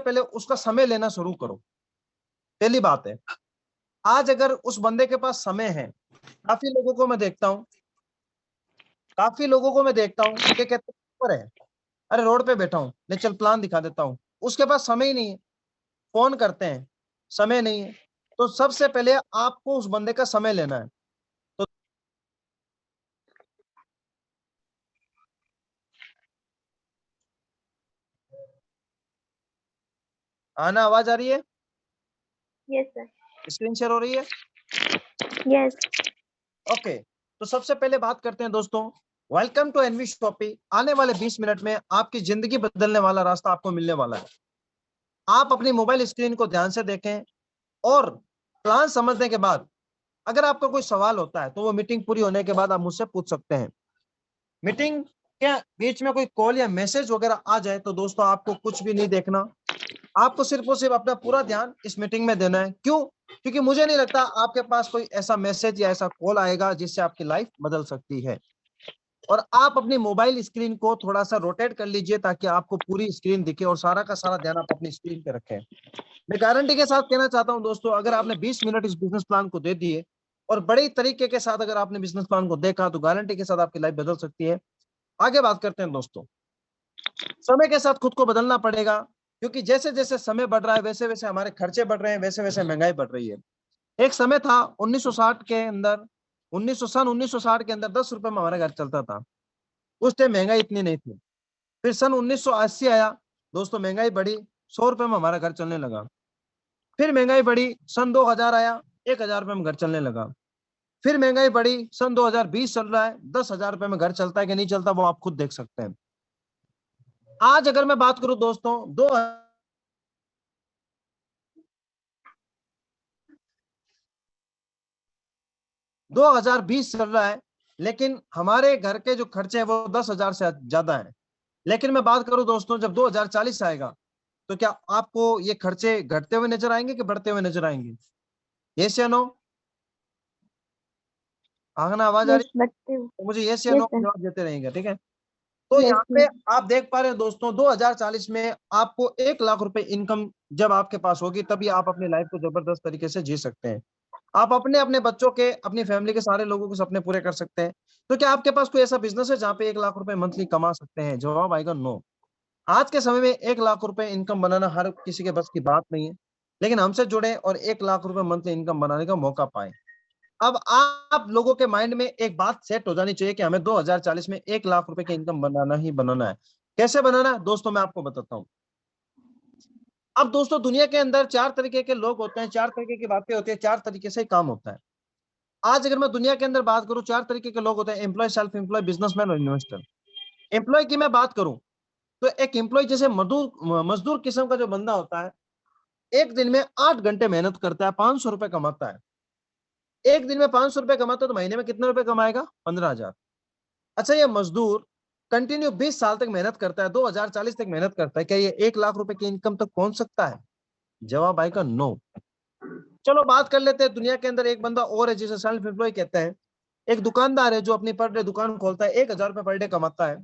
पहले उसका समय लेना शुरू करो। पहली बात है, आज अगर उस बंदे के पास समय है, काफी लोगों को मैं देखता हूँ कि कहते हैं ऊपर है, अरे रोड पे बैठा हूँ, ले चल प्लान दिखा देता हूँ। उसके पास समय ही नहीं है, फोन करते हैं, समय नहीं है। तो सबसे पहले आपको उस बंदे का समय लेना है। तो आना, आवाज आ रही है? Yes sir. स्क्रीन शेयर हो रही है? यस। ओके, तो सबसे पहले बात करते हैं दोस्तों, वेलकम टू एनवी शॉपी। आने वाले 20 मिनट में आपकी जिंदगी बदलने वाला रास्ता आपको मिलने वाला है। आप अपनी मोबाइल स्क्रीन को ध्यान से देखें और प्लान समझने के बाद अगर आपका कोई सवाल होता है तो वो मीटिंग पूरी होने के बाद आप मुझसे पूछ सकते हैं। मीटिंग के बीच में कोई कॉल या मैसेज वगैरह आ जाए तो दोस्तों आपको कुछ भी नहीं देखना, आपको सिर्फ और सिर्फ अपना पूरा ध्यान इस मीटिंग में देना है। क्यों? क्योंकि मुझे नहीं लगता आपके पास कोई ऐसा मैसेज या ऐसा कॉल आएगा जिससे आपकी लाइफ बदल सकती है। और आप अपनी मोबाइल स्क्रीन को थोड़ा सा रोटेट कर लीजिए ताकि आपको पूरी स्क्रीन दिखे और सारा का सारा ध्यान आप अपनी स्क्रीन पे रखें। मैं गारंटी के साथ कहना चाहता हूं दोस्तों, अगर आपने 20 मिनट इस बिजनेस प्लान को दे दिए और बड़े तरीके के साथ अगर आपने बिजनेस प्लान को देखा तो गारंटी के साथ आपकी लाइफ बदल सकती है। आगे बात करते हैं दोस्तों, समय के साथ खुद को बदलना पड़ेगा, क्योंकि जैसे जैसे समय बढ़ रहा है वैसे वैसे हमारे खर्चे बढ़ रहे हैं, वैसे वैसे महंगाई बढ़ रही है। एक समय था 1960 के अंदर, 1960 के अंदर 10 रुपए में हमारा घर चलता था। उस टाइम महंगाई इतनी नहीं थी। फिर सन 1980 आया दोस्तों, महंगाई बढ़ी, 100 रुपए में हमारा घर चलने लगा। फिर महंगाई बढ़ी, सन 2000 आया, 1000 रुपए में घर चलने लगा। फिर महंगाई बढ़ी, सन 2020 चल रहा है, 10,000 रुपए में घर चलता है कि नहीं चलता वो आप खुद देख सकते हैं। आज अगर मैं बात करूं दोस्तों, 2020 चल रहा है, लेकिन हमारे घर के जो खर्चे हैं वो 10,000 से ज्यादा है। लेकिन मैं बात करूं दोस्तों, जब 2040 आएगा तो क्या आपको ये खर्चे घटते हुए नजर आएंगे कि बढ़ते हुए नजर आएंगे? यस या नो? आगना आवाज आ रही यस बटते। है तो मुझे यस या यस नो सर। जवाब देते रहेंगे, ठीक है? तो यस यहाँ पे यस। आप देख पा रहे हैं दोस्तों, 2040 में आपको 1 लाख रुपए इनकम जब आपके पास होगी तभी आप अपनी लाइफ को जबरदस्त तरीके से जी सकते हैं। आप अपने अपने बच्चों के, अपनी फैमिली के सारे लोगों के सपने पूरे कर सकते हैं। तो क्या आपके पास कोई ऐसा बिजनेस है जहाँ पे 1 लाख रुपए मंथली कमा सकते हैं? जवाब आएगा नो। आज के समय में 1 लाख रुपए इनकम बनाना हर किसी के बस की बात नहीं है, लेकिन हमसे जुड़े और 1 लाख रुपए मंथली इनकम बनाने का मौका पाए। अब आप लोगों के माइंड में एक बात सेट हो जानी चाहिए कि हमें 2040 में 1 लाख रुपए की इनकम बनाना ही बनाना है। कैसे बनाना है दोस्तों, मैं आपको बताता हूँ। अब दोस्तों, दुनिया के अंदर 4 तरीके के लोग होते हैं, 4 तरीके की बातें होती है, 4 तरीके से काम होता है। आज अगर मैं दुनिया के अंदर बात करूं, 4 तरीके के लोग होते हैं, एम्प्लॉय, सेल्फ एम्प्लॉय, बिजनेसमैन और इन्वेस्टर। एम्प्लॉय की मैं बात करूं तो एक एम्प्लॉय जैसे मजदूर मजदूर किस्म का जो बंदा होता है, एक दिन में 8 घंटे मेहनत करता है, 500 रुपए कमाता है। एक दिन में 500 रुपए कमाता है तो महीने में कितने रुपए कमाएगा? 15,000। अच्छा, ये मजदूर कंटिन्यू 20 साल तक मेहनत करता है, 2040 तक मेहनत करता है, क्या ये 1 लाख रुपए की इनकम तक पहुंच सकता है? जवाब आएगा नो। चलो बात कर लेते हैं, दुनिया के अंदर एक बंदा और है जिसे सेल्फ एम्प्लॉय कहते हैं। एक दुकानदार है जो अपनी पर डे दुकान खोलता है, 1,000 रुपए पर डे कमाता है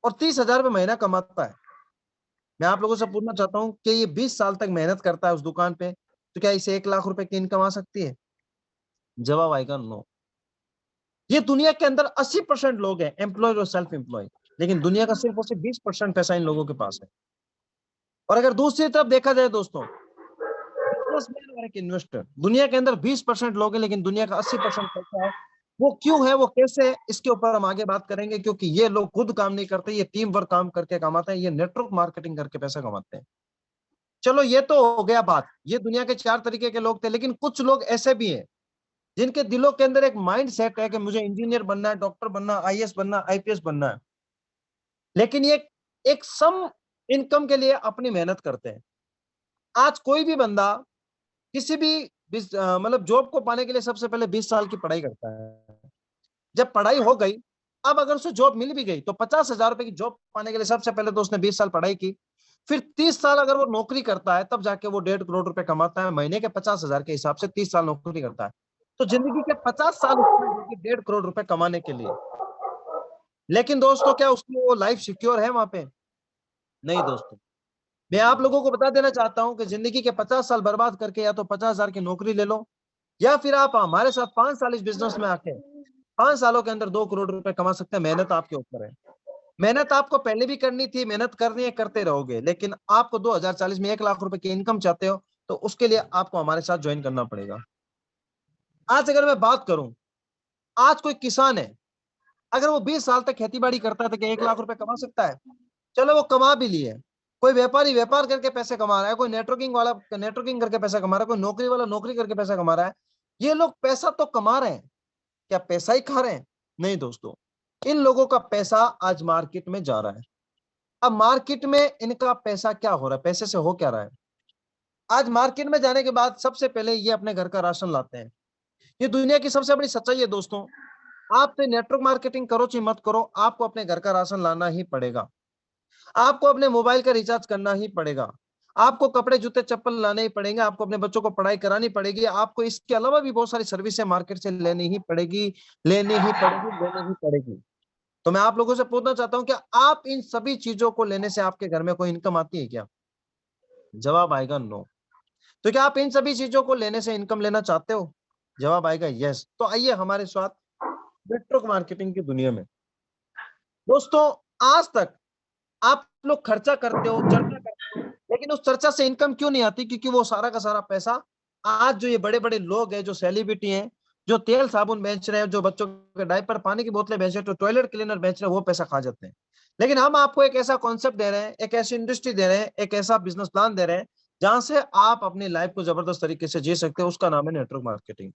और 30,000 रुपए महीना कमाता है। मैं आप लोगों से पूछना चाहता हूँ कि ये 20 साल तक मेहनत करता है उस दुकान पे, तो क्या इसे 1 लाख रुपए की इनकम आ सकती है? जवाब आएगा नो। ये दुनिया के अंदर 80% लोग हैं एम्प्लॉय और सेल्फ एम्प्लॉय, लेकिन दुनिया का सिर्फ और सिर्फ 20% पैसा इन लोगों के पास है। और अगर दूसरी तरफ देखा जाए दोस्तों, बिजनेसमैन और एक इन्वेस्टर, दुनिया के अंदर 20% लोग हैं लेकिन दुनिया का 80% पैसा है। वो क्यों है, वो कैसे है, इसके ऊपर हम आगे बात करेंगे, क्योंकि ये लोग खुद काम नहीं करते, ये टीम वर्क काम करके कमाते हैं, ये नेटवर्क मार्केटिंग करके पैसा कमाते हैं। चलो ये तो हो गया बात, ये दुनिया के 4 तरीके के लोग थे, लेकिन कुछ लोग ऐसे भी हैं जिनके दिलों के अंदर एक माइंड सेट है कि मुझे इंजीनियर बनना है, डॉक्टर बनना, आईएएस बनना, आईपीएस बनना है, लेकिन ये एक सम इनकम के लिए अपनी मेहनत करते हैं। आज कोई भी बंदा किसी भी मतलब जॉब को पाने के लिए सबसे पहले 20 साल की पढ़ाई करता है। जब पढ़ाई हो गई, अब अगर उसे जॉब मिल भी गई तो 50,000 रुपए की जॉब पाने के लिए सबसे पहले तो उसने 20 साल पढ़ाई की। फिर 30 साल अगर वो नौकरी करता है तब जाके वो 1.5 करोड़ रुपए कमाता है, महीने के 50,000 के हिसाब से 30 साल नौकरी करता है। तो जिंदगी के 50 साल उसने लगे 1.5 करोड़ रुपए कमाने के लिए। लेकिन दोस्तों, क्या उसकी वो लाइफ सिक्योर है वहां पे? नहीं दोस्तों। मैं आप लोगों को बता देना चाहता हूं कि जिंदगी के 50 साल बर्बाद करके या तो 50,000 की नौकरी ले लो, या फिर आप हमारे साथ 5 साल इस बिजनेस में आके 5 सालों के अंदर 2 करोड़ रुपए कमा सकते हैं। मेहनत आपके ऊपर है। मेहनत आपको पहले भी करनी थी, मेहनत करनी है, करते रहोगे, लेकिन आपको 2040 में 1 लाख रुपए की इनकम चाहते हो तो उसके लिए आपको हमारे साथ ज्वाइन करना पड़ेगा। आज अगर मैं बात करूं, आज कोई किसान है, अगर वो 20 साल तक खेती बाड़ी करता है तो क्या 1 लाख रुपए कमा सकता है? चलो वो कमा भी लिए। कोई व्यापारी व्यापार करके पैसे कमा रहा है, कोई नेटवर्किंग वाला नेटवर्किंग करके पैसा कमा रहा है, कोई नौकरी वाला नौकरी करके पैसा कमा रहा है। ये लोग पैसा तो कमा रहे हैं, क्या पैसा ही खा रहे हैं? नहीं दोस्तों, इन लोगों का पैसा आज मार्केट में जा रहा है। अब मार्केट में इनका पैसा क्या हो रहा है, पैसे से हो क्या रहा है? आज मार्केट में जाने के बाद सबसे पहले ये अपने घर का राशन लाते हैं। ये दुनिया की सबसे बड़ी सच्चाई है दोस्तों। आप तो नेटवर्क मार्केटिंग करो चाहे मत करो, आपको अपने घर का राशन लाना ही पड़ेगा। आपको अपने मोबाइल का रिचार्ज करना ही पड़ेगा। आपको कपड़े जूते चप्पल लाने ही पड़ेंगे। आपको अपने बच्चों को पढ़ाई करानी पड़ेगी। आपको इसके अलावा भी बहुत सारी सर्विसें मार्केट से लेनी ही पड़ेगी, लेनी ही पड़ेगी, लेनी ही पड़ेगी। तो मैं आप लोगों से पूछना चाहता हूं, क्या आप इन सभी चीजों को लेने से आपके घर में कोई इनकम आती है क्या? जवाब आएगा नो। तो क्या आप इन सभी चीजों को लेने से इनकम लेना चाहते हो? जवाब आएगा यस। तो आइए हमारे साथ नेटवर्क मार्केटिंग की दुनिया में। दोस्तों, आज तक आप लोग खर्चा करते हो, चर्चा करते हो, लेकिन उस चर्चा से इनकम क्यों नहीं आती? क्योंकि वो सारा का सारा पैसा आज जो ये बड़े बड़े लोग हैं, जो सेलिब्रिटी हैं, जो तेल साबुन बेच रहे हैं, जो बच्चों के डायपर पानी की बोतलें बेच रहे हैं, जो टॉयलेट क्लीनर बेच रहे हैं, वो पैसा खा जाते हैं। लेकिन हम आपको एक ऐसा कॉन्सेप्ट दे रहे हैं, एक ऐसी इंडस्ट्री दे रहे हैं, एक ऐसा बिजनेस प्लान दे रहे हैं जहां से आप अपनी लाइफ को जबरदस्त तरीके से जी सकते हो। उसका नाम है नेटवर्क मार्केटिंग।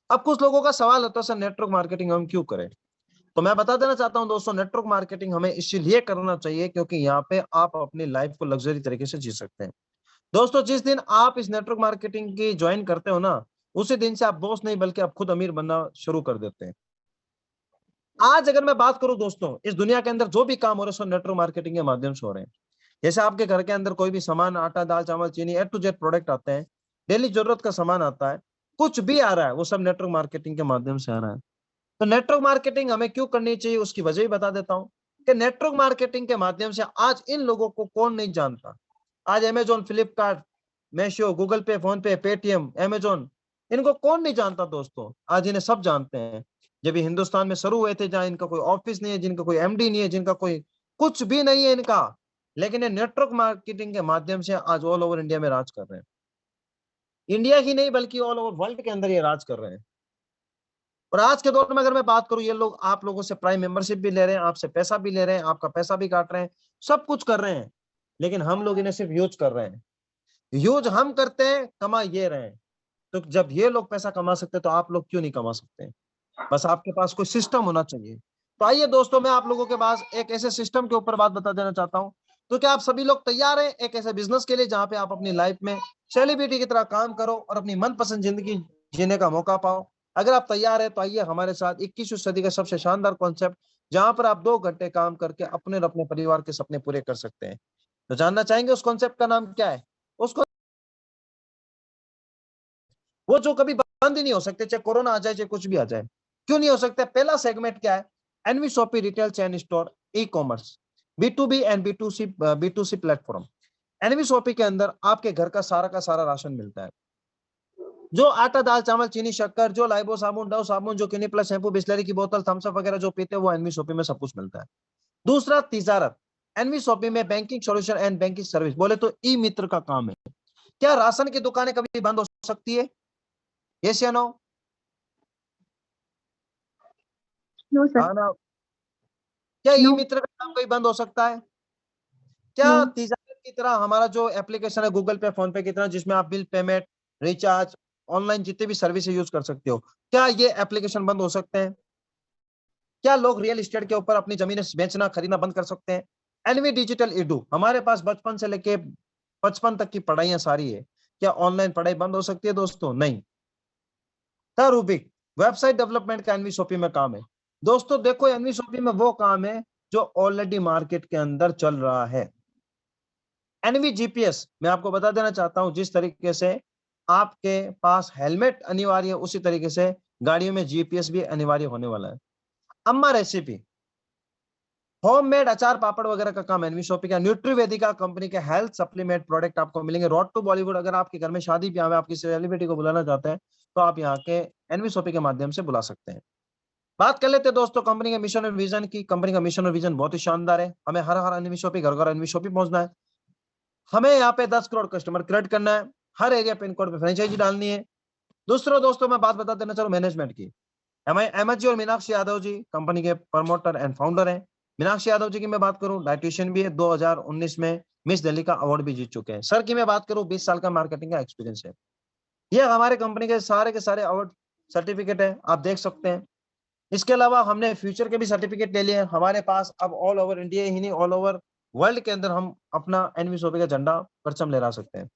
अब कुछ लोगों का सवाल होता है, सर नेटवर्क मार्केटिंग हम क्यों करें? तो मैं बता देना चाहता हूं दोस्तों, नेटवर्क मार्केटिंग हमें इसलिए करना चाहिए क्योंकि यहाँ पे आप अपनी लाइफ को लग्जरी तरीके से जी सकते हैं। दोस्तों, जिस दिन आप इस नेटवर्क मार्केटिंग की ज्वाइन करते हो ना, उसी दिन से आप बॉस नहीं बल्कि आप खुद अमीर बनना शुरू कर देते हैं। आज अगर मैं बात करूं दोस्तों, इस दुनिया के अंदर जो भी काम हो रहे हैं सब नेटवर्क मार्केटिंग के माध्यम से हो रहे हैं। जैसे आपके घर के अंदर कोई भी सामान, आटा दाल चावल चीनी ए टू जेड प्रोडक्ट आते हैं, डेली जरूरत का सामान आता है, कुछ भी आ रहा है वो सब नेटवर्क मार्केटिंग के माध्यम से आ रहा है। तो नेटवर्क मार्केटिंग हमें क्यों करनी चाहिए उसकी वजह भी बता देता हूं कि नेटवर्क मार्केटिंग के माध्यम से आज इन लोगों को कौन नहीं जानता। आज Amazon, Flipkart, Meesho, Google Pay, phone पे, पेटीएम, अमेजोन, इनको कौन नहीं जानता दोस्तों? आज इन्हें सब जानते हैं। जब ये हिंदुस्तान में शुरू हुए थे, जहां इनका कोई ऑफिस नहीं है, जिनका कोई एमडी नहीं है, जिनका कोई कुछ भी नहीं है इनका, लेकिन ये नेटवर्क मार्केटिंग के माध्यम से आज ऑल ओवर इंडिया में राज कर रहे हैं। इंडिया ही नहीं बल्कि ऑल ओवर वर्ल्ड के अंदर ये राज कर रहे हैं। और आज के दौर में अगर मैं बात करूं, ये लोग आप लोगों से प्राइम मेंबरशिप भी ले रहे हैं, आपसे पैसा भी ले रहे हैं, आपका पैसा भी काट रहे हैं, सब कुछ कर रहे हैं, लेकिन हम लोग इन्हें सिर्फ यूज कर रहे हैं। यूज हम करते हैं, कमा ये रहे हैं। तो जब ये लोग पैसा कमा सकते हैं तो आप लोग क्यों नहीं कमा सकते? बस आपके पास कोई सिस्टम होना चाहिए। तो आइए दोस्तों, मैं आप लोगों के पास एक ऐसे सिस्टम के ऊपर बात बता देना चाहता हूं। तो क्या आप सभी लोग तैयार हैं एक ऐसे बिजनेस के लिए जहां पे आप अपनी लाइफ में सेलिब्रिटी की तरह काम करो और अपनी मनपसंद जिंदगी जीने का मौका पाओ? अगर आप तैयार हैं तो आइए हमारे साथ 21वीं सदी का सबसे शानदार कॉन्सेप्ट, जहां पर आप 2 घंटे काम करके अपने और अपने परिवार के सपने पूरे कर सकते हैं। तो जानना चाहेंगे उस कॉन्सेप्ट का नाम क्या है? उसको वो जो कभी बंद ही नहीं हो सकते, चाहे कोरोना आ जाए चाहे कुछ भी आ जाए। क्यों नहीं हो सकता? पहला सेगमेंट क्या है? NV shoppe retail chain store e commerce, B2B and B to C platform. NV shoppe के अंदर आपके घर का सारा राशन मिलता है। जो आटा दाल चावल चीनी शक्कर, जो लाइबो साबुन, डव साबुन, जो क्लिनिक प्लस शैम्पू, बिस्लरी की बोतल, थम्स अप वगैरह जो पीते हैं, वो एनवी शॉपी में सब कुछ मिलता है। दूसरा, तिजारत। एनवी शॉपी में banking solution and banking service, बोले तो ई मित्र का काम है। क्या राशन की दुकानें कभी बंद हो सकती है? यस या नो? No, sir. हाँ ना? क्या ई No. मित्र का काम कहीं बंद हो सकता है? क्या No. तिजारत की तरह हमारा जो एप्लीकेशन है गूगल पे, फोन पे की तरह, जिसमें आप बिल पेमेंट, रिचार्ज, ऑनलाइन जितने भी सर्विस यूज कर सकते हो, क्या ये एप्लीकेशन बंद हो सकते हैं? क्या लोग रियल एस्टेट के ऊपर अपनी जमीनें बेचना खरीदना बंद कर सकते हैं? एनवी डिजिटल इडू, हमारे पास बचपन से लेके 55 तक की पढ़ाइयां सारी है। क्या ऑनलाइन पढ़ाई बंद हो सकती है दोस्तों? नहीं। था रूबिक, वेबसाइट डेवलपमेंट का एनवी शॉपी में काम है। दोस्तों देखो, एनवी शॉपी में वो काम है जो ऑलरेडी मार्केट के अंदर चल रहा है। एनवी जीपीएस, मैं आपको बता देना चाहता हूं, जिस तरीके से आपके पास हेलमेट अनिवार्य है, उसी तरीके से गाड़ियों में जीपीएस भी अनिवार्य होने वाला है। अम्मा रेसिपी, होममेड अचार पापड़ वगैरह का काम एनवी शॉपी का। न्यूट्रीवेदिका कंपनी के हेल्थ सप्लीमेंट प्रोडक्ट आपको मिलेंगे। रोड टू बॉलीवुड, अगर आपके घर में शादी ब्याह में आपकी सेलिब्रिटी को बुलाना चाहते हैं तो आप यहाँ के एनवी शॉपी के माध्यम से बुला सकते हैं। बात कर लेते हैं दोस्तों कंपनी के मिशन और विजन की। कंपनी का मिशन और विजन बहुत ही शानदार है। हमें हर हर एनवी शॉपी, घर घर एनवी शॉपी पहुंचना है। हमें यहाँ पे 10 करोड़ कस्टमर क्रिएट करना है। हर एरिया पिन कोड पे फ्रेंचाइजी डालनी है। दूसरा दोस्तों मैं बात बता देना चाहूँ मैनेजमेंट की। एमएच जी और मीनाक्षी यादव जी कंपनी के प्रमोटर एंड फाउंडर हैं। मीनाक्षी यादव जी की मैं बात करूं, डाइटिशियन भी है, 2019 में मिस दिल्ली का अवार्ड भी जीत चुके हैं। सर की मैं बात करूं, 20 साल का मार्केटिंग का एक्सपीरियंस है। ये हमारे कंपनी के सारे अवार्ड सर्टिफिकेट है, आप देख सकते हैं। इसके अलावा हमने फ्यूचर के भी सर्टिफिकेट ले लिए हैं। हमारे पास अब ऑल ओवर इंडिया ही नहीं, ऑल ओवर वर्ल्ड के अंदर हम अपना एनवी शॉपी का झंडा परचम लहरा सकते हैं।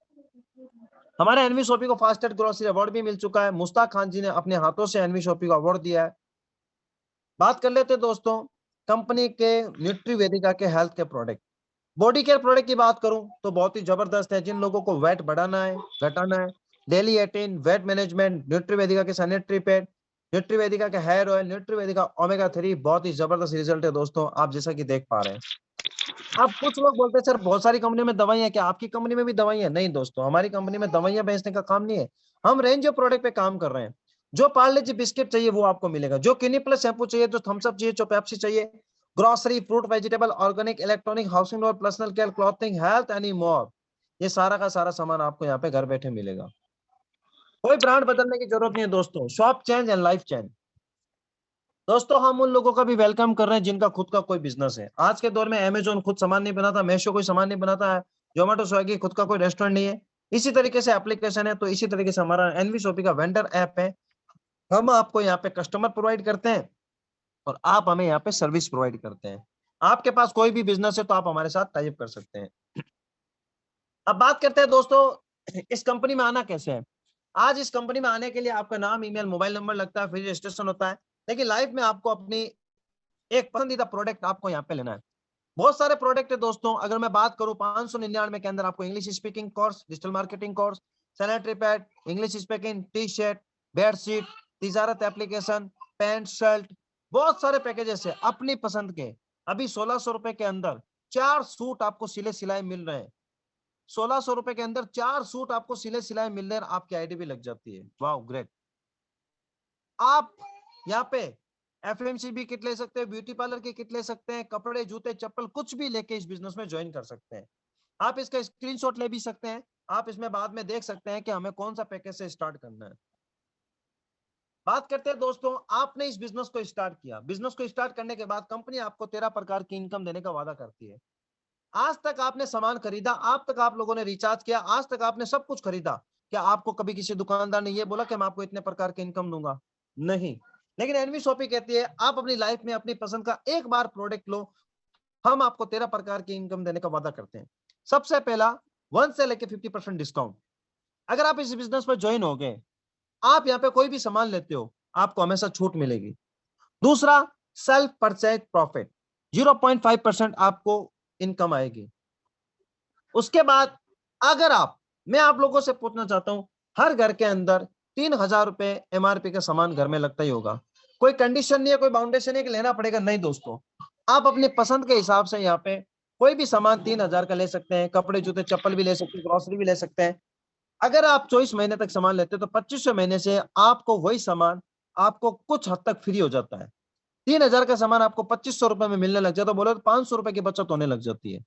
हमारे एनवी शॉपी को फास्टेस्ट ग्रोसरी अवार्ड भी मिल चुका है। मुश्ताक खान जी ने अपने हाथों से एनवी शॉपी को अवार्ड दिया है। बात कर लेते हैं दोस्तों कंपनी के न्यूट्रीवेदिका के हेल्थ के प्रोडक्ट। बॉडी केयर प्रोडक्ट की बात करूं तो बहुत ही जबरदस्त है। जिन लोगों को वेट बढ़ाना है, घटाना है, डेली 18 वेट मैनेजमेंट, न्यूट्रीवेदिका के सैनिटरी पैड, न्यूट्रीवेदिका के हेयर ऑयल, न्यूट्रीवेदिका ओमेगा 3, बहुत ही जबरदस्त रिजल्ट है दोस्तों, आप जैसा कि देख पा रहे हैं। अब कुछ लोग बोलते हैं सर बहुत सारी कंपनी में दवाइयां है, क्या आपकी कंपनी में भी दवाइयां? नहीं दोस्तों, हमारी कंपनी में दवाइयां बेचने का काम नहीं है। हम रेंज ऑफ प्रोडक्ट पे काम कर रहे हैं। जो पार्ले जी बिस्किट चाहिए वो आपको मिलेगा, जो किनी प्लस शैम्पू चाहिए, जो थम्स अप चाहिए, जो पेप्सी चाहिए, grocery, fruit, vegetable, organic, electronic, housing और personal care, clothing, health any more, ये सारा का सारा सामान आपको यहाँ पे घर बैठे मिलेगा। कोई ब्रांड बदलने की जरूरत नहीं है दोस्तों। Shop change and life change. दोस्तों हम उन लोगों का भी वेलकम कर रहे हैं जिनका खुद का कोई बिजनेस है। आज के दौर में अमेजोन खुद सामान नहीं बनाता, मीशो कोई सामान नहीं बनाता है, जोमेटो, स्विगी खुद का कोई रेस्टोरेंट नहीं है। इसी तरीके से एप्लीकेशन है, तो इसी तरीके से हमारा एनवी शॉपी का वेंडर ऐप है। हम आपको यहाँ पे कस्टमर प्रोवाइड करते हैं और आप हमें यहाँ पे सर्विस प्रोवाइड करते हैं। आपके पास कोई भी बिजनेस है तो आप हमारे साथ टाइप कर सकते हैं। अब बात करते हैं दोस्तों इस कंपनी में आना कैसे है। आज इस कंपनी में आने के लिए आपका नाम, ईमेल, मोबाइल नंबर लगता है, फिर रजिस्ट्रेशन होता है। लेकिन लाइफ में आपको अपनी एक पसंदीदा प्रोडक्ट आपको यहाँ पे लेना है। बहुत सारे प्रोडक्ट है दोस्तों। अगर मैं बात करूं 599 के अंदर आपको English speaking course, digital marketing course, sanitary pad, English speaking, T shirt, bedsheet, तिजारत एप्लीकेशन, पैंट, शर्ट, बहुत सारे पैकेजेस है अपनी पसंद के। अभी 1600 रुपए के अंदर 4 सूट आपको सिले सिलाए मिल रहे हैं। 1600 रुपए के अंदर 4 सूट आपको सिले सिलाए मिल रहे हैं, आपकी आईडी भी लग जाती है। वाह ग्रेट। आप यहाँ पे एफएमसीबी किट ले सकते हैं, ब्यूटी पार्लर की किट ले सकते हैं, कपड़े, जूते, चप्पल कुछ भी लेके इस बिजनेस में ज्वाइन कर सकते हैं। आप इसका स्क्रीनशॉट ले भी सकते हैं। आप इसमें बाद में देख सकते हैं कि हमें कौन सा पैकेज से स्टार्ट करना है। बात करते हैं दोस्तों, आपने इस बिजनेस को स्टार्ट किया। बिजनेस को स्टार्ट करने के बाद कंपनी आपको 13 प्रकार की इनकम देने का वादा करती है। आज तक आपने सामान खरीदा, आज तक आप लोगों ने रिचार्ज किया, आज तक आपने सब कुछ खरीदा। क्या आपको कभी किसी दुकानदार ने ये बोला कि मैं आपको इतने प्रकार के इनकम दूंगा? नहीं। लेकिन एनवी शॉपी कहती है आप अपनी लाइफ में अपनी पसंद का एक बार प्रोडक्ट लो, हम आपको 13 प्रकार की इनकम देने का वादा करते हैं। सबसे पहला 1 से लेके 50% डिस्काउंट। अगर आप इस बिजनेस में ज्वाइन हो गए, आप यहाँ पे कोई भी सामान लेते हो, आपको हमेशा छूट मिलेगी। दूसरा, सेल्फ परचेज प्रॉफिट, 0.5% आपको इनकम आएगी। उसके बाद अगर मैं आप लोगों से पूछना चाहता हूं, हर घर के अंदर 3000 रुपए एमआरपी का सामान घर में लगता ही होगा। कोई कंडीशन नहीं है, कोई बाउंडेशन है कि लेना पड़ेगा, नहीं दोस्तों। आप अपनी पसंद के हिसाब से यहाँ पे कोई भी सामान 3000 का ले सकते हैं। कपड़े, जूते, चप्पल भी ले सकते हैं, ग्रोसरी भी ले सकते हैं। अगर आप 24 महीने तक सामान लेते हैं तो 25वें महीने से आपको वही सामान आपको कुछ हद तक फ्री हो जाता है। 3000 का सामान आपको 2500 रुपए में मिलने लग जाता है, बोले तो 500 रुपए की बचत होने लग जाती है।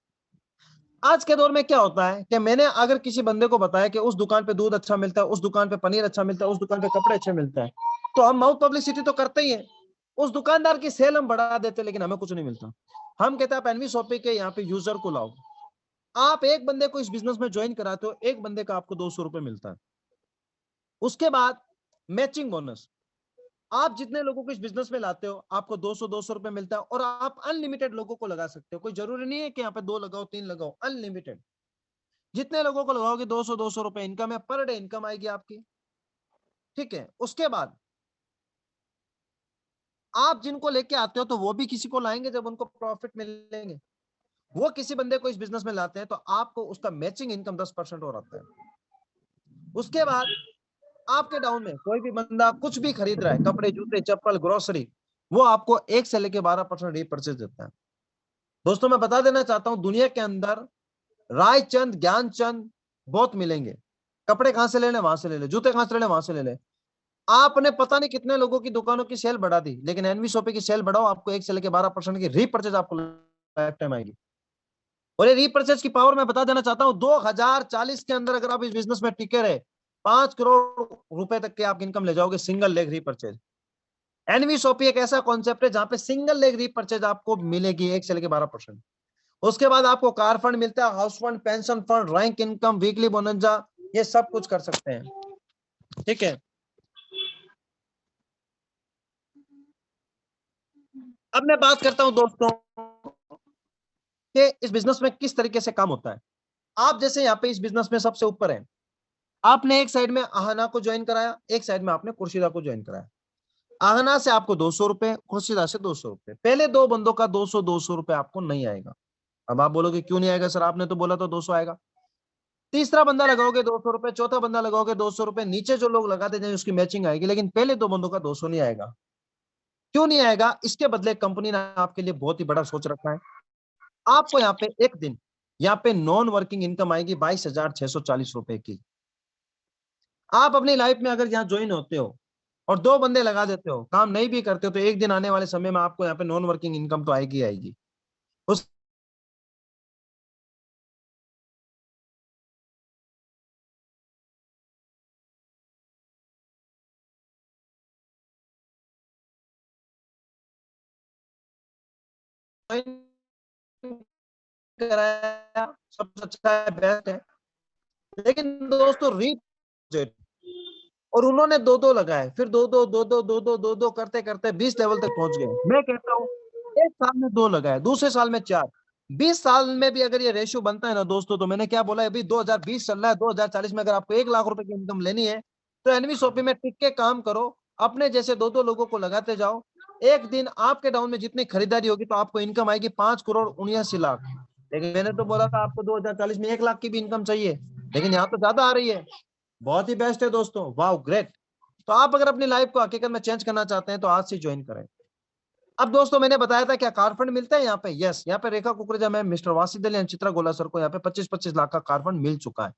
आज के दौर में क्या होता है कि मैंने अगर किसी बंदे को बताया कि उस दुकान पे दूध अच्छा मिलता है, उस दुकान पे पनीर अच्छा मिलता है, उस दुकान पे कपड़े अच्छे मिलते हैं, तो हम माउथ पब्लिसिटी तो करते ही है। उस दुकानदार की सेल हम बढ़ा देते, लेकिन हमें कुछ नहीं मिलता। हम कहते हैं आप एनवी शॉपी के यहाँ पे यूजर को लाओ। आप एक बंदे को इस बिजनेस में ज्वाइन कराते हो, एक बंदे का आपको 200 रुपए मिलता है। उसके बाद मैचिंग बोनस, आप जितने लोगों को इस बिजनेस में लाते हो आपको 200 रुपए मिलता है, और आप अनलिमिटेड लोगों को लगा सकते हो। कोई जरूरी नहीं है कि यहाँ पे 2 लगाओ 3 लगाओ, अनलिमिटेड जितने लोगों को लगाओगे 200 रुपए इनकम है, पर डे इनकम आएगी आपकी। ठीक है। उसके बाद आप जिनको लेके आते हो तो वो भी किसी को लाएंगे जब उनको प्रॉफिट मिलेंगे। वो किसी बंदे को इस बिजनेस में लाते हैं तो आपको उसका मैचिंग इनकम 10% और आता है। उसके बाद आपके डाउन में कोई भी बंदा कुछ भी खरीद रहा है, कपड़े, जूते, चप्पल, ग्रोसरी, वो आपको 1 से लेके 12% रीपरचेज देता है। दोस्तों मैं बता देना चाहता हूं, दुनिया के अंदर रायचंद, ज्ञानचंद बहुत मिलेंगे। कपड़े कहां से ले ले, वहां से ले ले, जूते कहां से ले ले, वहां से ले ले। आपने पता नहीं कितने लोगों की दुकानों की सेल बढ़ा दी, लेकिन एनवी शॉपी की सेल बढ़ाओ, आपको 1 से लेकर 12% की रीपर्चेज आपको लाइफ टाइम आएगी। और ये रीपर्चेज की पावर मैं बता देना चाहता हूं, 2040 के अंदर अगर आप इस बिजनेस में टिके रहे, 5 करोड़ रुपए तक के आप इनकम ले जाओगे single leg repurchase. NV shoppe एक ऐसा कॉन्सेप्ट है जहां पे सिंगल लेग रीपर्चेज आपको मिलेगी 1 से लेकर 12%। उसके बाद आपको कार फंड मिलता है, house fund, pension fund, rank income, weekly bonanza, ये सब कुछ कर सकते हैं। ठीक है, अब मैं बात करता हूं दोस्तों कि इस बिजनेस में किस तरीके से काम होता है। आप जैसे यहाँ पे इस बिजनेस में सबसे ऊपर है, आपने एक साइड में आहना को ज्वाइन कराया, एक साइड में आपने खुर्शीदा को ज्वाइन कराया। आहना से आपको 200 रुपए, खुर्शीदा से 200 रुपए। पहले दो बंदों का 200 रुपए आपको नहीं आएगा। अब आप बोलोगे क्यों नहीं आएगा सर, आपने तो बोला था 200 आएगा। तीसरा बंदा लगाओगे 200 रुपए, चौथा बंदा लगाओगे 200 रुपए, नीचे जो लोग लगाते जाए उसकी मैचिंग आएगी, लेकिन पहले दो बंदों का 200 नहीं आएगा। क्यों नहीं आएगा? इसके बदले कंपनी ने आपके लिए बहुत ही बड़ा सोच रखा है। आपको यहाँ पे एक दिन यहाँ पे नॉन वर्किंग इनकम आएगी 22,640 रुपए की। आप अपनी लाइफ में अगर यहाँ ज्वाइन होते हो और दो बंदे लगा देते हो, काम नहीं भी करते हो, तो एक दिन आने वाले समय में आपको यहाँ पे नॉन वर्किंग इनकम तो आएगी आएगी। उस कराया सबसे अच्छा है, बेस्ट है। लेकिन दोस्तों री और उन्होंने दो दो लगाए, फिर दो दो दो दो दो दो दो दो करते करते 20 लेवल तक पहुंच गए। मैं कहता हूँ एक साल में दो लगाए, दूसरे साल में 4, 20 साल में भी अगर ये रेशियो बनता है ना दोस्तों, तो मैंने क्या बोला, अभी 2020 चल रहा है, 2040 में अगर आपको 1 लाख रुपए की इनकम लेनी है तो एनवी शॉपी में टिक के काम करो, अपने जैसे दो दो लोगों को लगाते जाओ। एक दिन आपके डाउन में जितनी खरीदारी होगी तो आपको इनकम आएगी 5 करोड़ 79 लाख। लेकिन मैंने तो बोला था आपको 2040 में 1 लाख की भी इनकम चाहिए, लेकिन यहाँ तो ज्यादा आ रही है। बहुत ही बेस्ट है दोस्तों, वाह ग्रेट। तो आप अगर अपनी लाइफ को हकीकत में चेंज करना चाहते हैं तो आज से ज्वाइन करें। अब दोस्तों मैंने बताया था क्या कार फंड मिलता है यहाँ पे, यस, यहाँ पे Rekha Kukreja ma'am, mister Wasidal and Chitra Gola sir को यहाँ पे 25-25 लाख का कार फंड मिल चुका है।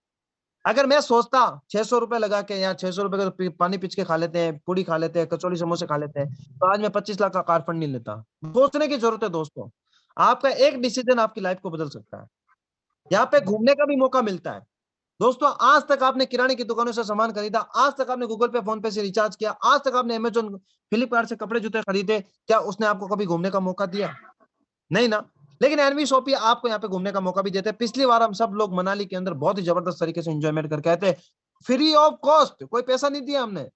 अगर मैं सोचता 600 रुपए लगा के, या 600 रुपए का पानी पीच के खा लेते हैं, पूड़ी खा लेते हैं, कचौड़ी समोसे खा लेते हैं, तो आज मैं 25 लाख का कार फंड नहीं लेता। सोचने की जरूरत है दोस्तों, आपका एक डिसीजन आपकी लाइफ को बदल सकता है। यहाँ पे घूमने का भी मौका मिलता है दोस्तों। आज तक आपने किराने की दुकानों से सामान खरीदा, आज तक आपने गूगल पे, फोन पे से रिचार्ज किया, आज तक आपने अमेजोन, फ्लिपकार्ट से कपड़े जूते खरीदे, क्या उसने आपको कभी घूमने का मौका दिया? नहीं ना। लेकिन एनवी शॉपी आपको यहाँ पे घूमने का मौका भी देते हैं। पिछली बार हम सब लोग मनाली के अंदर बहुत ही जबरदस्त तरीके से एंजॉयमेंट करके आए थे, फ्री ऑफ कॉस्ट, कोई पैसा नहीं दिया हमने।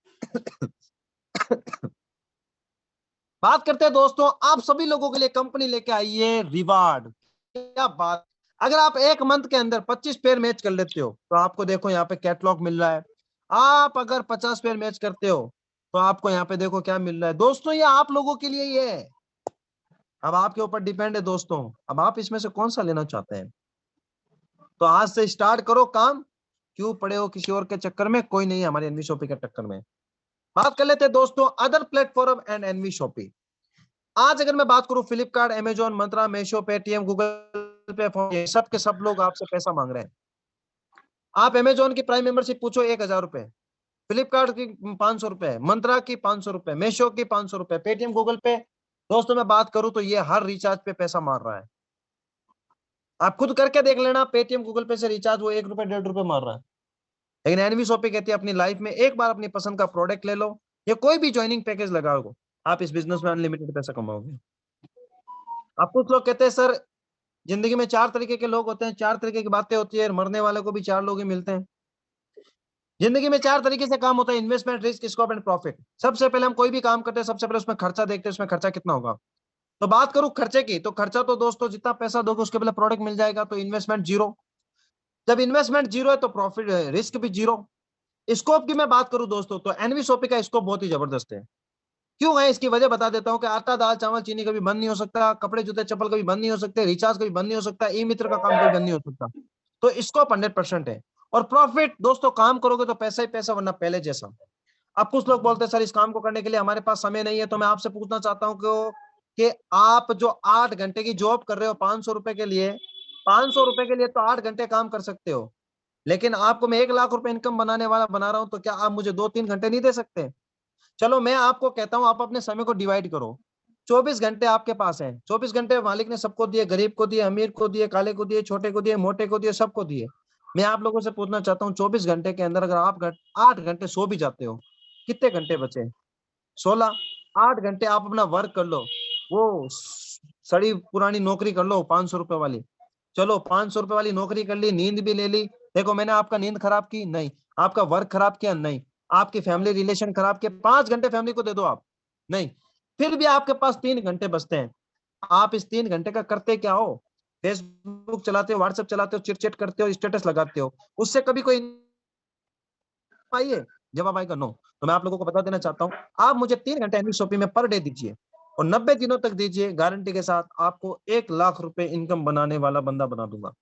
बात करते हैं दोस्तों, आप सभी लोगों के लिए कंपनी लेके आई है रिवार्ड। क्या बात, अगर आप एक मंथ के अंदर 25 पेयर मैच कर लेते हो तो आपको देखो यहाँ पे कैटलॉग मिल रहा है। आप अगर 50 पेयर मैच करते हो तो आपको यहाँ पे देखो क्या मिल रहा है दोस्तों, ये आप लोगों के लिए ही है। अब आपके ऊपर डिपेंड है दोस्तों, अब आप इसमें से कौन सा लेना चाहते हैं। तो आज से स्टार्ट करो काम, क्यों पड़े हो किसी और के चक्कर में, कोई नहीं है हमारे एनवी शॉपी के चक्कर में। बात कर लेते हैं दोस्तों other platform and NV shoppe. आज अगर मैं बात करूं, Flipkart, Amazon, Myntra, Meesho, Paytm, Google Pay, phone, ये सब के सब लोग आपसे पैसा मांग रहे हैं। आप अमेजोन की प्राइम मेंबरशिप पूछो 1,000 रुपए, फ्लिपकार्ट की 500 रुपए, मंत्रा की 500 रुपए, मीशो की 500 रुपए, पेटीएम, गूगल पे। दोस्तों मैं बात करूं तो ये हर रिचार्ज पे पैसा मार रहा है। आप खुद करके देख लेना, पेटीएम, गूगल पे से रिचार्ज वो 1 रुपए 1.5 रुपए मार रहा है। लेकिन एनवी शॉपी कहती है अपनी लाइफ में एक बार अपनी पसंद का प्रोडक्ट ले लो, या कोई भी ज्वाइनिंग पैकेज लगाओ, आप इस बिजनेस में अनलिमिटेड पैसा कमाओगे। आप कुछ लोग कहते हैं सर जिंदगी में 4 तरीके के लोग होते हैं, 4 तरीके की बातें होती है, मरने वाले को भी 4 लोग ही मिलते हैं। जिंदगी में 4 तरीके से काम होता है, investment, risk, scope and profit. सबसे पहले हम कोई भी काम करते हैं, सबसे पहले उसमें खर्चा देखते हैं, उसमें खर्चा कितना होगा। तो बात करूं खर्चे की, तो खर्चा तो दोस्तों जितना पैसा दोगे उसके पहले प्रोडक्ट मिल जाएगा, तो इन्वेस्टमेंट जीरो। जब इन्वेस्टमेंट जीरो है तो प्रॉफिट, रिस्क भी जीरो। स्कोप की मैं बात करूं दोस्तों, तो एनवी शॉपी का स्कोप बहुत ही जबरदस्त है। क्यों है इसकी वजह बता देता हूं कि आटा, दाल, चावल, चीनी कभी बंद नहीं हो सकता, कपड़े, जूते, चप्पल कभी बंद नहीं हो सकते, रिचार्ज कभी बंद नहीं हो सकता, ई मित्र का काम कभी बंद नहीं हो सकता। तो स्कोप 100% है। और प्रॉफिट दोस्तों, काम करोगे तो पैसा ही पैसा, वरना पहले जैसा। अब कुछ लोग बोलते हैं सर इस काम को करने के लिए हमारे पास समय नहीं है, तो मैं आपसे पूछना चाहता हूँ कि कि आप जो 8 घंटे की जॉब कर रहे हो 500 रुपए के लिए, 500 रुपए के लिए तो 8 घंटे काम कर सकते हो, लेकिन आपको मैं 1 लाख रुपए इनकम बनाने वाला बना रहा हूं, तो क्या आप मुझे 2-3 घंटे नहीं दे सकते? चलो मैं आपको कहता हूं, आप अपने समय को डिवाइड करो। 24 घंटे आपके पास है, 24 घंटे मालिक ने सबको दिए, गरीब को दिए, अमीर को दिए, काले को दिए, छोटे को दिए, मोटे को दिए, सबको दिए। मैं आप लोगों से पूछना चाहता हूँ, 24 घंटे के अंदर अगर आप 8 घंटे सो भी जाते हो, कितने घंटे बचे? 16। 8 घंटे आप अपना वर्क कर लो, वो सड़ी पुरानी नौकरी कर लो 500 रुपए वाली। चलो 500 रुपए वाली नौकरी कर ली, नींद भी ले ली। देखो मैंने आपका नींद खराब की? नहीं। आपका वर्क खराब किया? नहीं। आपकी फैमिली रिलेशन खराब किए? 5 घंटे फैमिली को दे दो आप? नहीं। फिर भी आपके पास 3 घंटे बचते हैं। आप इस 3 घंटे का करते क्या हो? फेसबुक चलाते हो, व्हाट्सएप चलाते हो, चिट चैट करते हो, स्टेटस लगाते हो, उससे कभी कोई आइए? जवाब आएगा नो। तो मैं आप लोगों को बता देना चाहता हूँ, आप मुझे 3 घंटे एनवी शॉपिंग में पर डे दीजिए और 90 दिनों तक दीजिए, गारंटी के साथ आपको 1 लाख रुपए इनकम बनाने वाला बंदा बना दूंगा।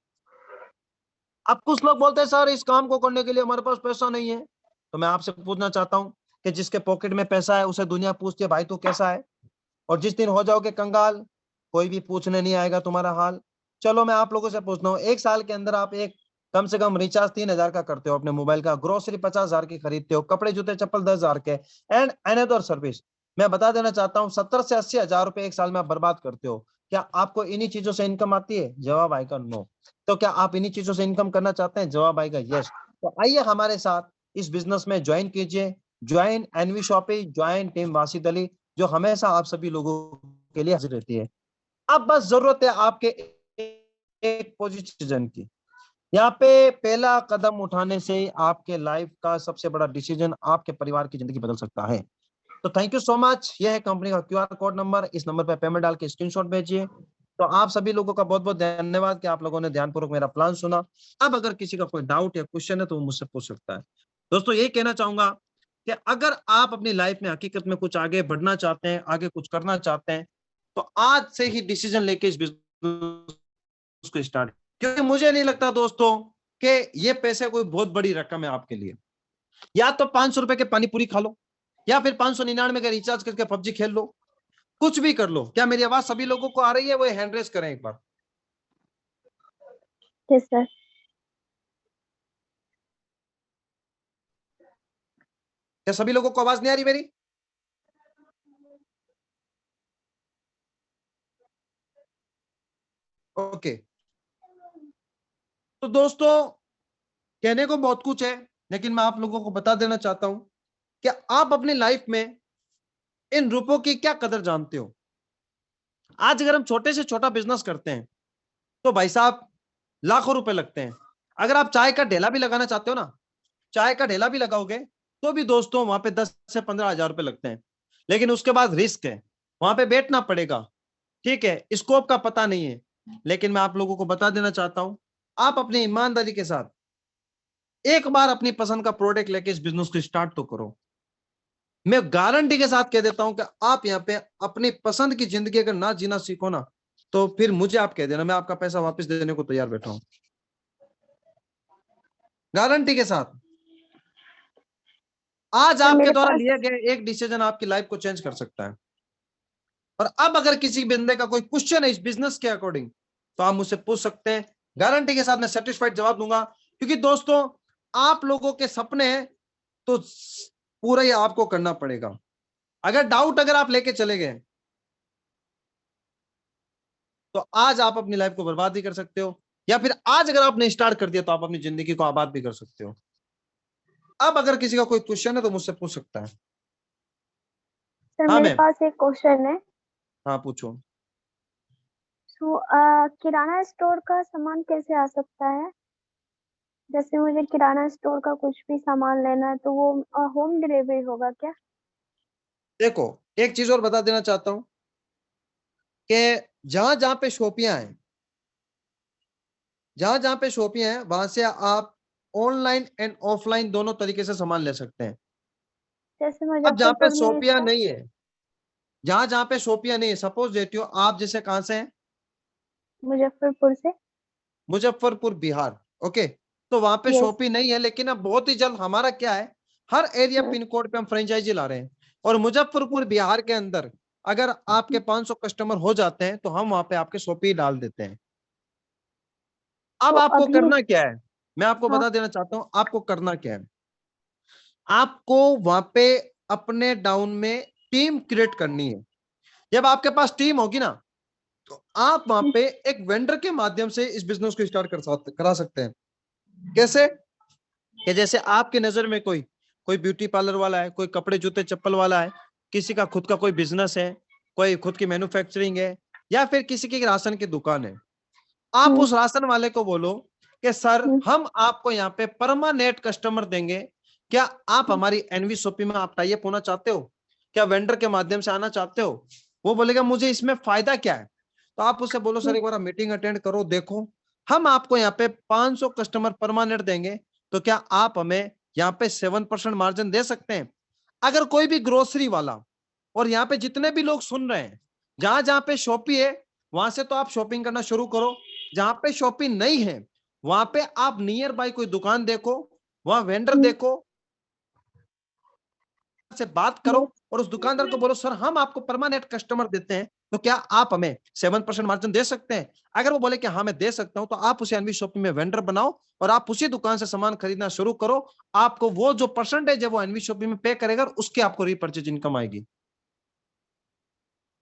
अब कुछ लोग बोलते हैं सर इस काम को करने के लिए हमारे पास पैसा नहीं है, तो मैं आपसे पूछना चाहता हूँ कि जिसके पॉकेट में पैसा है उसे दुनिया पूछती है भाई तू कैसा है, और जिस दिन हो जाओगे कंगाल, कोई भी पूछने नहीं आएगा तुम्हारा हाल। चलो मैं आप लोगों से पूछता हूँ, 1 साल के अंदर आप एक कम से कम रिचार्ज 3,000 का करते हो अपने मोबाइल का, ग्रोसरी 50,000 की खरीदते हो, कपड़े जूते चप्पल 10,000 के, एंड अनदर सर्विस। मैं बता देना चाहता हूँ 70 से 80 हजार रुपए 1 साल में आप बर्बाद करते हो। क्या आपको इन्हीं चीजों से इनकम आती है? जवाब आएगा नो। तो क्या आप इन्हीं चीजों से इनकम करना चाहते हैं? जवाब आएगा यस। तो आइए हमारे साथ इस बिजनेस में ज्वाइन कीजिए, join NV shopping, join team Wasid Ali, जो हमेशा आप सभी लोगों के लिए हाजिर रहती है। अब बस जरूरत है आपके एक पोजीशन की। यहाँ पे पहला कदम उठाने से आपके लाइफ का सबसे बड़ा डिसीजन आपके परिवार की जिंदगी बदल सकता है। तो थैंक यू सो मच। यह है कंपनी का क्यूआर कोड नंबर, इस नंबर पर पेमेंट डाल के स्क्रीनशॉट भेजिए। तो आप सभी लोगों का बहुत बहुत धन्यवाद कि आप लोगों ने ध्यानपूर्वक मेरा प्लान सुना। अब अगर किसी का कोई डाउट या क्वेश्चन है तो वो मुझसे पूछ सकता है। दोस्तों यही कहना चाहूंगा कि अगर आप अपनी लाइफ में हकीकत में कुछ आगे बढ़ना चाहते हैं, आगे कुछ करना चाहते हैं, तो आज से ही डिसीजन लेके इस बिजनेस को स्टार्ट, क्योंकि मुझे नहीं लगता दोस्तों कि ये पैसे कोई बहुत बड़ी रकम है आपके लिए। या तो 500 रुपए के पानी पूरी खा लो, या फिर 599 का रिचार्ज करके पबजी खेल लो, कुछ भी कर लो। क्या मेरी आवाज सभी लोगों को आ रही है? वो हैंड रेस करें एक बार। Yes sir. क्या सभी लोगों को आवाज नहीं आ रही मेरी? ओके। तो दोस्तों कहने को बहुत कुछ है, लेकिन मैं आप लोगों को बता देना चाहता हूं कि आप अपनी लाइफ में इन रुपयों की क्या कदर जानते हो। आज अगर हम छोटे से छोटा बिजनेस करते हैं तो भाई साहब लाखों रुपए लगते हैं। अगर आप चाय का ठेला भी लगाना चाहते हो ना, चाय का ठेला भी लगाओगे तो भी दोस्तों वहां पे 10 से 15 हजार रुपए लगते हैं। लेकिन उसके बाद रिस्क है, वहां पे बैठना पड़ेगा, ठीक है, स्कोप का पता नहीं है। लेकिन मैं आप लोगों को बता देना चाहता हूं, आप अपनी ईमानदारी के साथ एक बार अपनी पसंद का प्रोडक्ट लेके इस बिजनेस को स्टार्ट तो करो। मैं गारंटी के साथ कह देता हूं कि आप यहाँ पे अपनी पसंद की जिंदगी अगर ना जीना सीखो ना, तो फिर मुझे आप कह देना, मैं आपका पैसा वापस देने को तैयार बैठा हूं, गारंटी के साथ। आज सर आपके मेरे द्वारा पास लिया गया एक डिसीजन आपकी लाइफ को चेंज कर सकता है। और अब अगर किसी बंदे का कोई क्वेश्चन है इस बिजनेस के अकॉर्डिंग, तो आप मुझसे पूछ सकते हैं, गारंटी के साथ मैं सेटिस्फाइड जवाब दूंगा। क्योंकि दोस्तों आप लोगों के सपने हैं तो पूरा ही आपको करना पड़ेगा। अगर डाउट अगर आप लेके चले गए तो आज आप अपनी लाइफ को बर्बाद भी कर सकते हो, या फिर आज अगर आपने स्टार्ट कर दिया तो आप अपनी जिंदगी को आबाद भी कर सकते हो। अब अगर किसी का कोई क्वेश्चन है तो मुझसे पूछ सकता है। सर हाँ मेरे मैम। पास एक क्वेश्चन है। हाँ पूछो। सो किराना स्टोर का सामान कैसे आ सकता है? जैसे मुझे किराना स्टोर का कुछ भी सामान लेना है तो वो होम डिलीवरी होगा क्या? देखो एक चीज और बता देना चाहता हूं कि जहां जहां पे शॉपियां हैं, जहां जहां पे शॉपियां हैं वहां से आप ऑनलाइन एंड ऑफलाइन दोनों तरीके से सामान ले सकते हैं। जैसे अब जहां पे मुजफ्फरपुर में शॉपियां सर। नहीं है, जहां जहां पे शॉपियां नहीं है, सपोज देती हो आप जैसे कहां से हैं? मुजफ्फरपुर से। मुजफ्फरपुर बिहार। ओके। तो वहां पे यस। शॉपिंग नहीं है, लेकिन अब बहुत ही जल्द हमारा क्या है, हर एरिया पिन कोड पे हम फ्रेंचाइजी ला रहे हैं। और मुजफ्फरपुर बिहार के अंदर अगर आपके 500 कस्टमर हो जाते हैं तो हम वहां पे आपके शॉपी डाल देते हैं। अब तो आपको अभी करना क्या है, मैं आपको हाँ बता देना चाहता हूं आपको करना क्या है। आपको वहां पे अपने डाउन में टीम क्रिएट करनी है। जब आपके पास टीम होगी ना, तो आप वहां पे एक वेंडर के माध्यम से इस बिजनेस को स्टार्ट करा सकते हैं। कैसे? कि जैसे आपकी नजर में कोई कोई ब्यूटी पार्लर वाला है, कोई कपड़े जूते चप्पल वाला है, किसी का खुद का कोई बिजनेस है, कोई खुद की मैन्युफैक्चरिंग है, या फिर किसी की राशन की दुकान है। आप हम्म उस राशन वाले को बोलो कि सर हम्म हम आपको यहाँ पे परमानेंट कस्टमर देंगे, क्या आप हमारी एनवी शॉपी में आप टाइप होना चाहते हो, क्या वेंडर के माध्यम से आना चाहते हो? वो बोलेगा मुझे इसमें फायदा क्या है। तो आप उससे बोलो सर एक बार मीटिंग अटेंड करो, देखो हम आपको यहाँ पे 500 कस्टमर परमानेंट देंगे, तो क्या आप हमें यहाँ पे 7% मार्जिन दे सकते हैं? अगर कोई भी ग्रोसरी वाला, और यहाँ पे जितने भी लोग सुन रहे हैं, जहां जहां पे शॉपी है वहां से तो आप शॉपिंग करना शुरू करो। जहां पे शॉपिंग नहीं है वहां पे आप नियर बाय कोई दुकान देखो, वहां वेंडर हम्म देखो, से बात करो, और उस दुकानदार को बोलो सर हम आपको परमानेंट कस्टमर देते हैं, तो क्या आप हमें 7% मार्जिन दे सकते हैं? अगर वो बोले कि हाँ मैं दे सकता हूं, तो आप उसे एनवी शॉपिंग में वेंडर बनाओ और आप उसी दुकान से सामान खरीदना शुरू करो। आपको वो जो परसेंटेज है वो एनवी शॉपिंग में पे करेगा, उसके आपको रीपर्चेज इनकम आएगी।